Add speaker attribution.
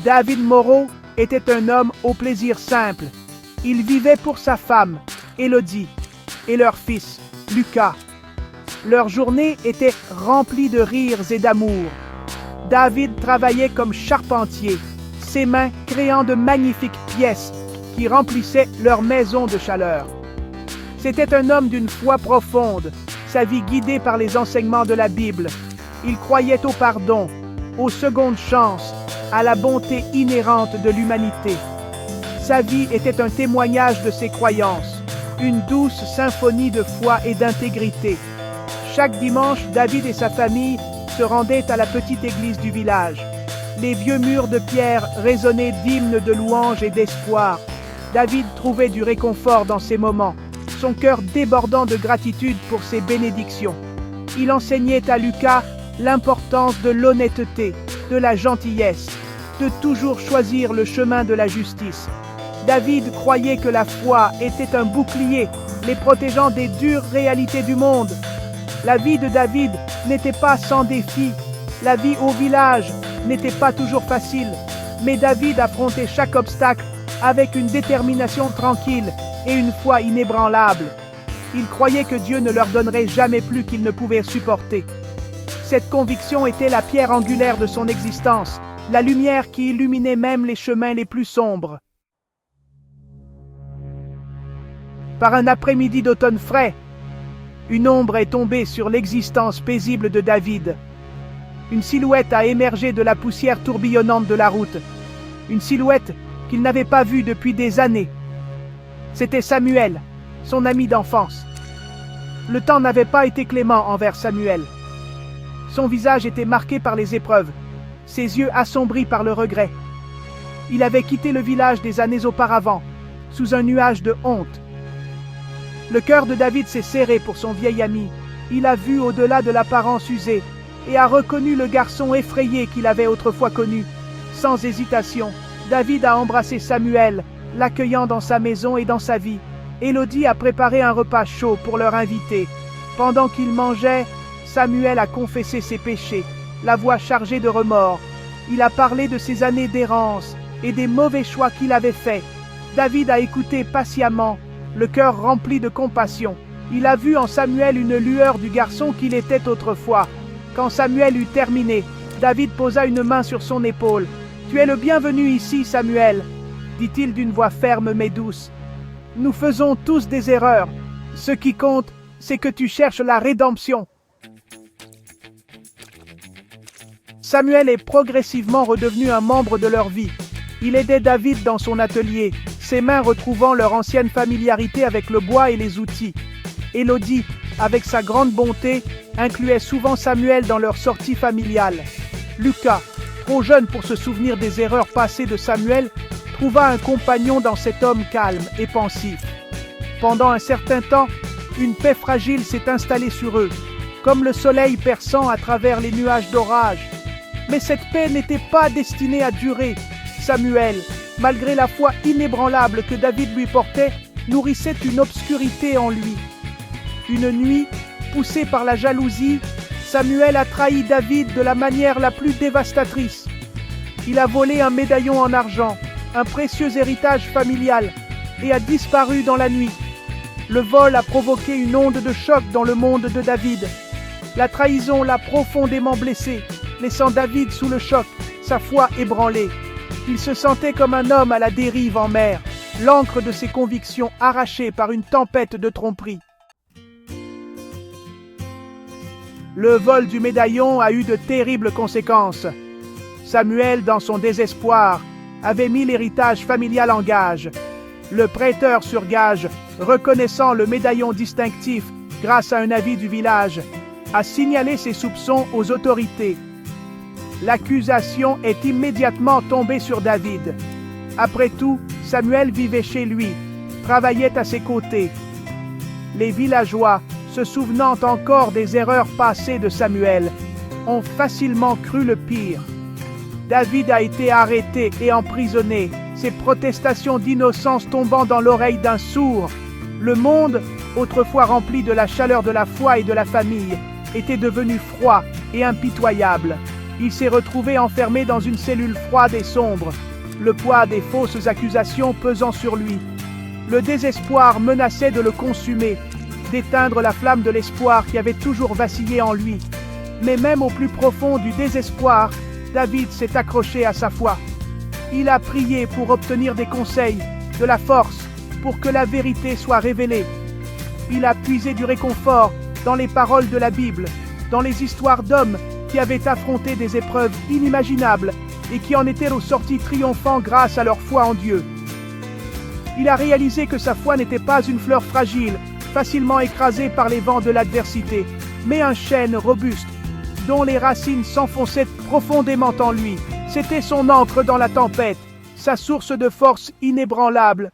Speaker 1: David Moreau était un homme au plaisir simple. Il vivait pour sa femme, Élodie, et leur fils, Lucas. Leur journée était remplie de rires et d'amour. David travaillait comme charpentier, ses mains créant de magnifiques pièces qui remplissaient leur maison de chaleur. C'était un homme d'une foi profonde, sa vie guidée par les enseignements de la Bible. Il croyait au pardon, aux secondes chances, à la bonté inhérente de l'humanité. Sa vie était un témoignage de ses croyances, une douce symphonie de foi et d'intégrité. Chaque dimanche, David et sa famille se rendaient à la petite église du village. Les vieux murs de pierre résonnaient d'hymnes de louange et d'espoir. David trouvait du réconfort dans ces moments, son cœur débordant de gratitude pour ses bénédictions. Il enseignait à Lucas l'importance de l'honnêteté, de la gentillesse, de toujours choisir le chemin de la justice. David croyait que la foi était un bouclier, les protégeant des dures réalités du monde. La vie de David n'était pas sans défis. La vie au village n'était pas toujours facile. Mais David affrontait chaque obstacle avec une détermination tranquille et une foi inébranlable. Il croyait que Dieu ne leur donnerait jamais plus qu'ils ne pouvaient supporter. Cette conviction était la pierre angulaire de son existence, la lumière qui illuminait même les chemins les plus sombres. Par un après-midi d'automne frais, une ombre est tombée sur l'existence paisible de David. Une silhouette a émergé de la poussière tourbillonnante de la route. Une silhouette qu'il n'avait pas vue depuis des années. C'était Samuel, son ami d'enfance. Le temps n'avait pas été clément envers Samuel. Son visage était marqué par les épreuves, ses yeux assombris par le regret. Il avait quitté le village des années auparavant, sous un nuage de honte. Le cœur de David s'est serré pour son vieil ami. Il a vu au-delà de l'apparence usée et a reconnu le garçon effrayé qu'il avait autrefois connu. Sans hésitation, David a embrassé Samuel, l'accueillant dans sa maison et dans sa vie. Élodie a préparé un repas chaud pour leur inviter. Pendant qu'ils mangeaient, Samuel a confessé ses péchés, la voix chargée de remords. Il a parlé de ses années d'errance et des mauvais choix qu'il avait faits. David a écouté patiemment, le cœur rempli de compassion. Il a vu en Samuel une lueur du garçon qu'il était autrefois. Quand Samuel eut terminé, David posa une main sur son épaule. « Tu es le bienvenu ici, Samuel, » dit-il d'une voix ferme mais douce. « Nous faisons tous des erreurs. Ce qui compte, c'est que tu cherches la rédemption. » Samuel est progressivement redevenu un membre de leur vie. Il aidait David dans son atelier, ses mains retrouvant leur ancienne familiarité avec le bois et les outils. Élodie, avec sa grande bonté, incluait souvent Samuel dans leurs sorties familiales. Lucas, trop jeune pour se souvenir des erreurs passées de Samuel, trouva un compagnon dans cet homme calme et pensif. Pendant un certain temps, une paix fragile s'est installée sur eux, comme le soleil perçant à travers les nuages d'orage. Mais cette paix n'était pas destinée à durer. Samuel, malgré la foi inébranlable que David lui portait, nourrissait une obscurité en lui. Une nuit, poussé par la jalousie, Samuel a trahi David de la manière la plus dévastatrice. Il a volé un médaillon en argent, un précieux héritage familial, et a disparu dans la nuit. Le vol a provoqué une onde de choc dans le monde de David. La trahison l'a profondément blessé, laissant David sous le choc, sa foi ébranlée. Il se sentait comme un homme à la dérive en mer, l'encre de ses convictions arrachée par une tempête de tromperie. Le vol du médaillon a eu de terribles conséquences. Samuel, dans son désespoir, avait mis l'héritage familial en gage. Le prêteur sur gage, reconnaissant le médaillon distinctif grâce à un avis du village, a signalé ses soupçons aux autorités. L'accusation est immédiatement tombée sur David. Après tout, Samuel vivait chez lui, travaillait à ses côtés. Les villageois, se souvenant encore des erreurs passées de Samuel, ont facilement cru le pire. David a été arrêté et emprisonné, ses protestations d'innocence tombant dans l'oreille d'un sourd. Le monde, autrefois rempli de la chaleur de la foi et de la famille, était devenu froid et impitoyable. Il s'est retrouvé enfermé dans une cellule froide et sombre, le poids des fausses accusations pesant sur lui. Le désespoir menaçait de le consumer, d'éteindre la flamme de l'espoir qui avait toujours vacillé en lui. Mais même au plus profond du désespoir, David s'est accroché à sa foi. Il a prié pour obtenir des conseils, de la force, pour que la vérité soit révélée. Il a puisé du réconfort dans les paroles de la Bible, dans les histoires d'hommes qui avaient affronté des épreuves inimaginables et qui en étaient ressortis triomphants grâce à leur foi en Dieu. Il a réalisé que sa foi n'était pas une fleur fragile, facilement écrasée par les vents de l'adversité, mais un chêne robuste, dont les racines s'enfonçaient profondément en lui. C'était son ancre dans la tempête, sa source de force inébranlable.